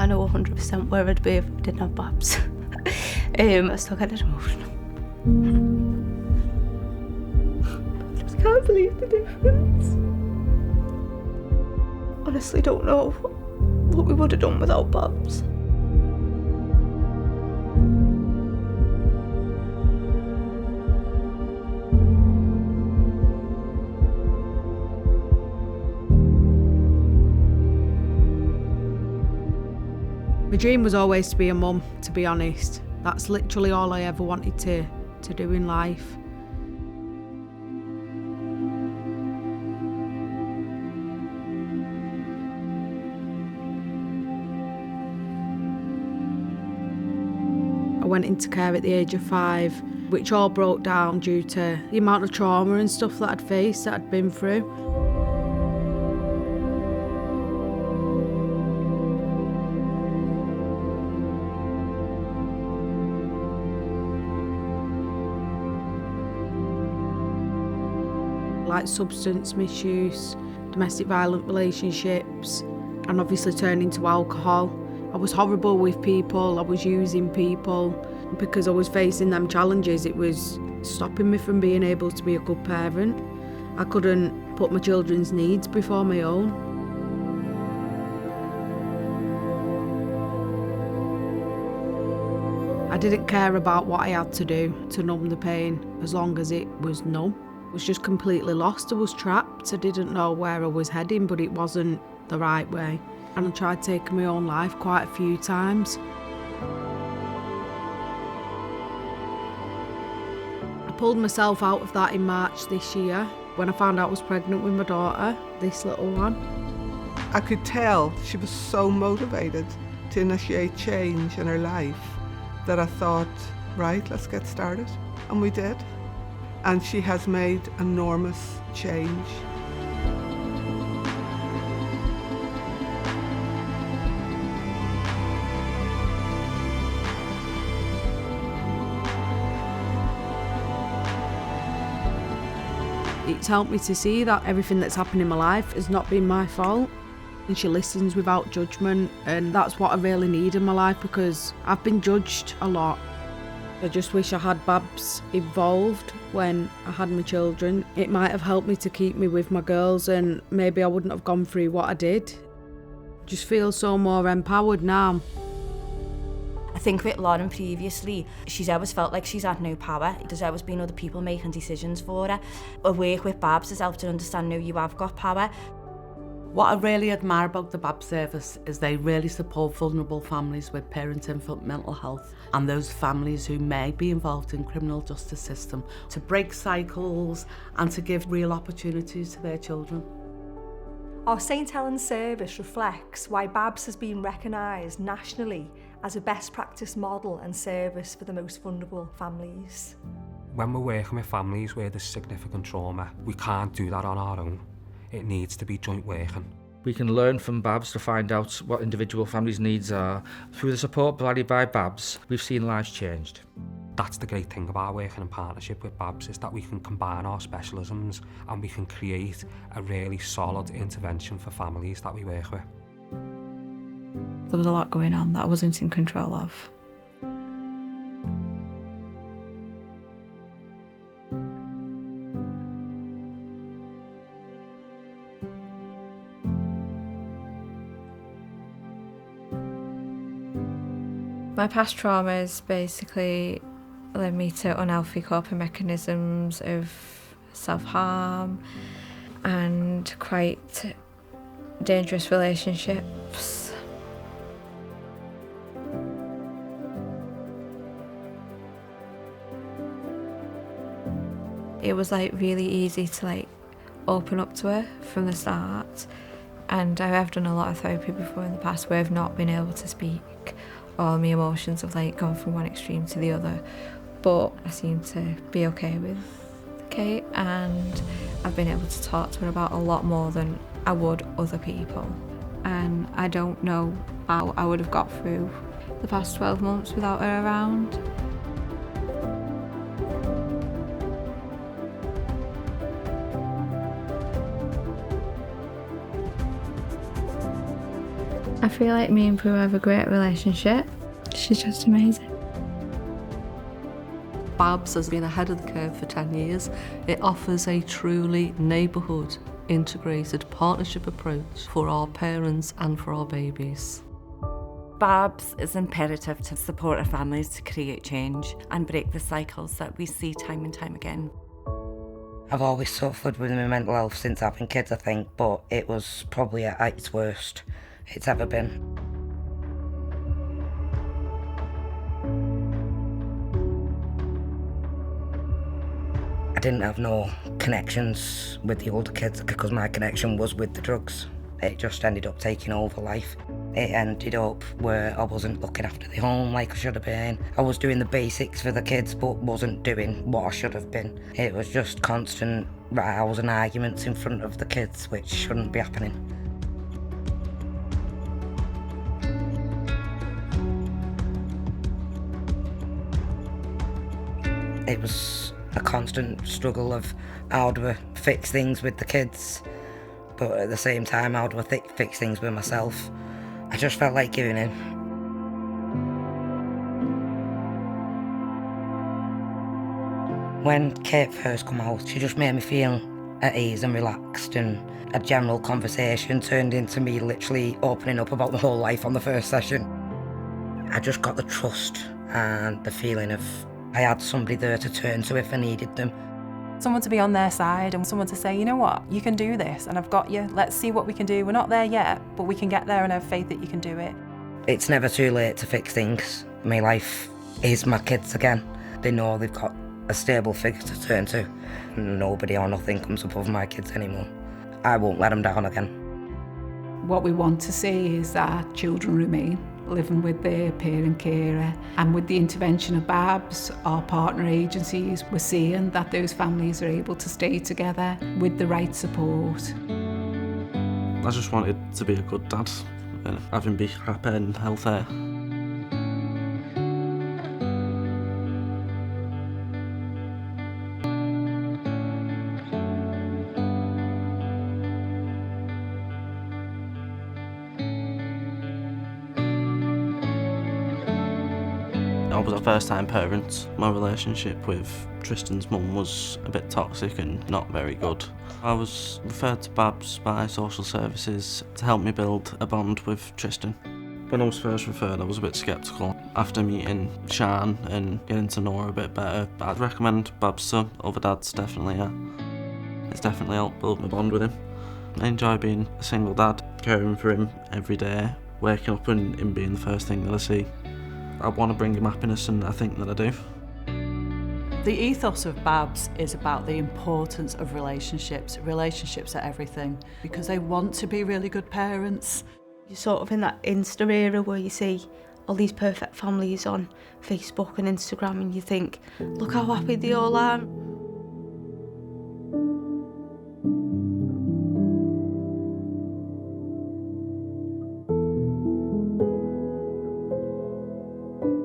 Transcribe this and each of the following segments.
I know 100% where I'd be if I didn't have Babs. I still get it emotional. I just can't believe the difference. Honestly don't know what we would have done without Babs. My dream was always to be a mum, to be honest. That's literally all I ever wanted to do in life. I went into care at the age of 5, which all broke down due to the amount of trauma and stuff that I'd faced, that I'd been through. Like substance misuse, domestic violent relationships, and obviously turning to alcohol. I was horrible with people, I was using people. Because I was facing them challenges, it was stopping me from being able to be a good parent. I couldn't put my children's needs before my own. I didn't care about what I had to do to numb the pain, as long as it was numb. I was just completely lost, I was trapped. I didn't know where I was heading, but it wasn't the right way. And I tried taking my own life quite a few times. I pulled myself out of that in March this year, when I found out I was pregnant with my daughter, this little one. I could tell she was so motivated to initiate change in her life that I thought, right, let's get started. And we did. And she has made enormous change. It's helped me to see that everything that's happened in my life has not been my fault. And she listens without judgment, and that's what I really need in my life, because I've been judged a lot. I just wish I had Babs involved when I had my children. It might have helped me to keep me with my girls, and maybe I wouldn't have gone through what I did. Just feel so more empowered now. I think with Lauren previously, she's always felt like she's had no power. There's always been other people making decisions for her. A work with Babs has helped her understand, no, you have got power. What I really admire about the BAB service is they really support vulnerable families with parent infant mental health and those families who may be involved in criminal justice system to break cycles and to give real opportunities to their children. Our St Helens service reflects why BABS has been recognised nationally as a best practice model and service for the most vulnerable families. When we're working with families where there's significant trauma, we can't do that on our own. It needs to be joint working. We can learn from BABS to find out what individual families' needs are. Through the support provided by BABS, we've seen lives changed. That's the great thing about working in partnership with BABS, is that we can combine our specialisms and we can create a really solid intervention for families that we work with. There was a lot going on that I wasn't in control of. My past traumas basically led me to unhealthy coping mechanisms of self-harm and quite dangerous relationships. It was really easy to open up to her from the start, and I have done a lot of therapy before in the past where I've not been able to speak. All my emotions have gone from one extreme to the other, but I seem to be okay with Kate, and I've been able to talk to her about a lot more than I would other people, and I don't know how I would have got through the past 12 months without her around. I feel like me and Prue have a great relationship. She's just amazing. Babs has been ahead of the curve for 10 years. It offers a truly neighbourhood, integrated partnership approach for our parents and for our babies. Babs is imperative to support our families to create change and break the cycles that we see time and time again. I've always suffered with my mental health since having kids, I think, but it was probably at its worst it's ever been. I didn't have no connections with the older kids because my connection was with the drugs. It just ended up taking over life. It ended up where I wasn't looking after the home like I should have been. I was doing the basics for the kids but wasn't doing what I should have been. It was just constant rows and arguments in front of the kids which shouldn't be happening. It was a constant struggle of how do I fix things with the kids, but at the same time how do I fix things with myself. I just felt like giving in. When Kate first come out, she just made me feel at ease and relaxed, and a general conversation turned into me literally opening up about my whole life on the first session. I just got the trust and the feeling of I had somebody there to turn to if I needed them. Someone to be on their side and someone to say, you know what, you can do this and I've got you, let's see what we can do. We're not there yet, but we can get there and have faith that you can do it. It's never too late to fix things. My life is my kids again. They know they've got a stable figure to turn to. Nobody or nothing comes above my kids anymore. I won't let them down again. What we want to see is that children remain living with their parent carer, and with the intervention of Babs, our partner agencies, we're seeing that those families are able to stay together with the right support. I just wanted to be a good dad and have him be happy and healthy. I was a first-time parent. My relationship with Tristan's mum was a bit toxic and not very good. I was referred to Babs by social services to help me build a bond with Tristan. When I was first referred, I was a bit sceptical. After meeting Sian and getting to know her a bit better, I'd recommend Babs to other dads, definitely, yeah. It's definitely helped build my bond with him. I enjoy being a single dad, caring for him every day, waking up and him being the first thing that I see. I want to bring him happiness, and I think that I do. The ethos of Babs is about the importance of relationships. Relationships are everything, because they want to be really good parents. You're sort of in that Insta era where you see all these perfect families on Facebook and Instagram and you think, look how happy they all are.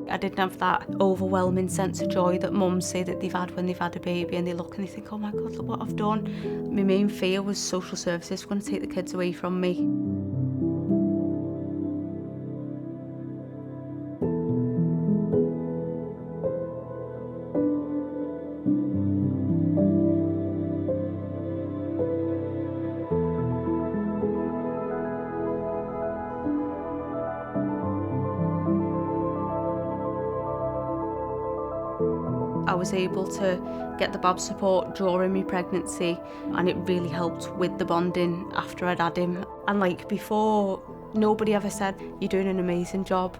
I didn't have that overwhelming sense of joy that mums say that they've had when they've had a baby, and they look and they think, oh my God, look what I've done. My main fear was social services were going to take the kids away from me. I was able to get the Babs support during my pregnancy, and it really helped with the bonding after I'd had him. And like before, nobody ever said, you're doing an amazing job.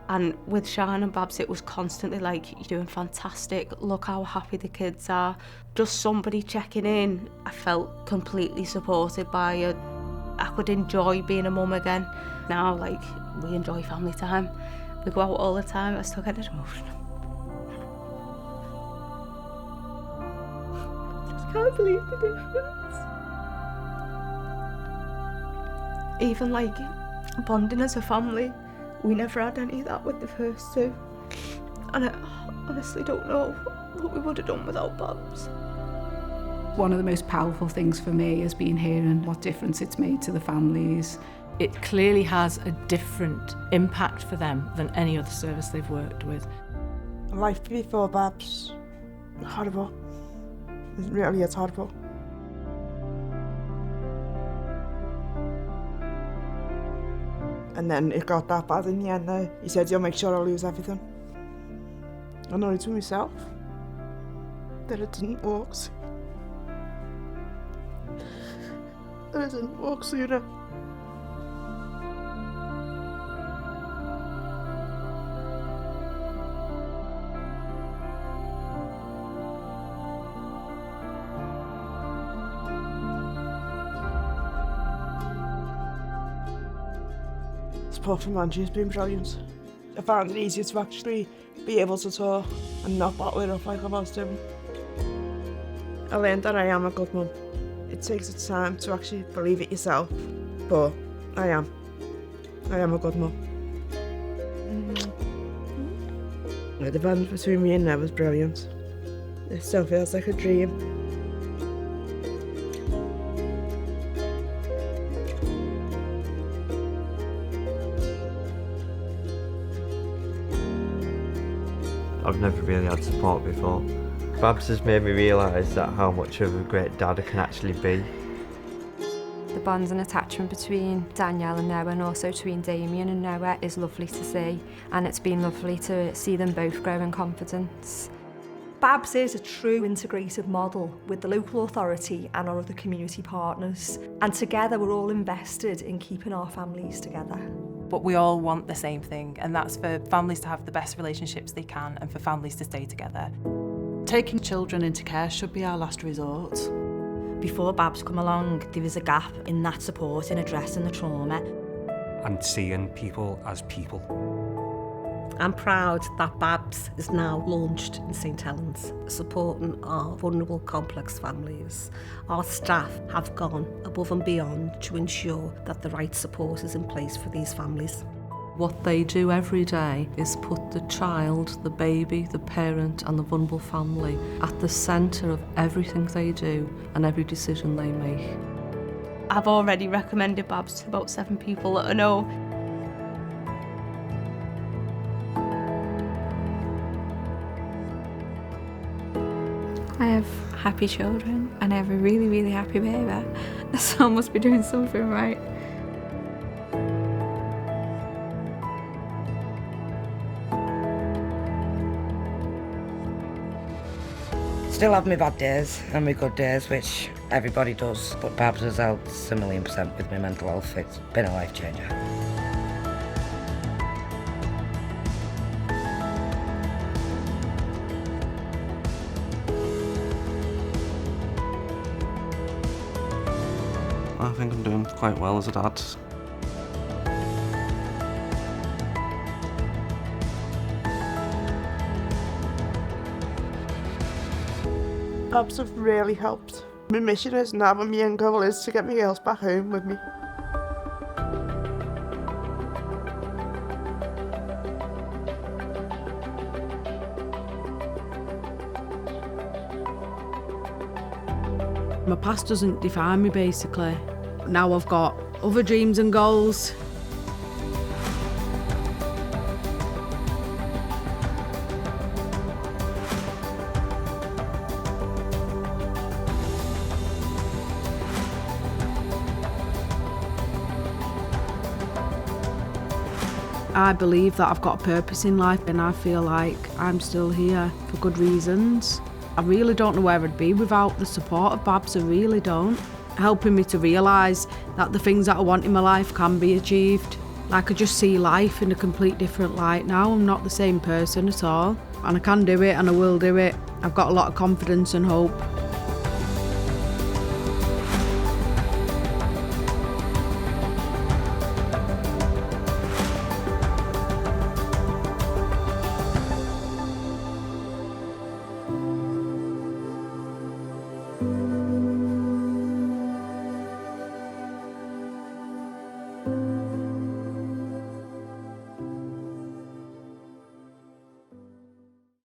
And with Sian and Babs, it was constantly like, you're doing fantastic, look how happy the kids are. Just somebody checking in, I felt completely supported by it. I could enjoy being a mum again. Now, like, we enjoy family time. We go out all the time, I still get emotional. I can't believe the difference. Even like bonding as a family, we never had any of that with the first two. And I honestly don't know what we would have done without Babs. One of the most powerful things for me has been hearing what difference it's made to the families. It clearly has a different impact for them than any other service they've worked with. Life before Babs, horrible. It really is horrible. And then it got that bad in the end. He said, "You'll make sure I lose everything." I know it to myself that it didn't work. That it didn't work sooner. Support from Angie has been brilliant. I found it easier to actually be able to talk and not bottle it up like I was doing. I learned that I am a good mum. It takes its time to actually believe it yourself, but I am a good mum. The bond between me and Ned was brilliant. It still feels like a dream. I've never really had support before. Babs has made me realise that how much of a great dad I can actually be. The bond and attachment between Danielle and Noah, and also between Damien and Noah, is lovely to see, and it's been lovely to see them both grow in confidence. Babs is a true integrated model with the local authority and our other community partners, and together we're all invested in keeping our families together. But we all want the same thing, and that's for families to have the best relationships they can and for families to stay together. Taking children into care should be our last resort. Before Babs come along, there was a gap in that support in addressing the trauma. And seeing people as people. I'm proud that Babs is now launched in St Helens, supporting our vulnerable complex families. Our staff have gone above and beyond to ensure that the right support is in place for these families. What they do every day is put the child, the baby, the parent and the vulnerable family at the centre of everything they do and every decision they make. I've already recommended Babs to about 7 people that I know. I have happy children and I have a really, really happy baby, so I must be doing something right. Still have my bad days and my good days, which everybody does, but Babs has helped a million% with my mental health. It's been a life changer. I think I'm doing quite well as a dad. Babs have really helped. My mission is now, and my end goal is to get my girls back home with me. My past doesn't define me, basically. Now I've got other dreams and goals. I believe that I've got a purpose in life, and I feel like I'm still here for good reasons. I really don't know where I'd be without the support of Babs, I really don't. Helping me to realise that the things that I want in my life can be achieved. Like, I just see life in a complete different light now. I'm not the same person at all. And I can do it and I will do it. I've got a lot of confidence and hope.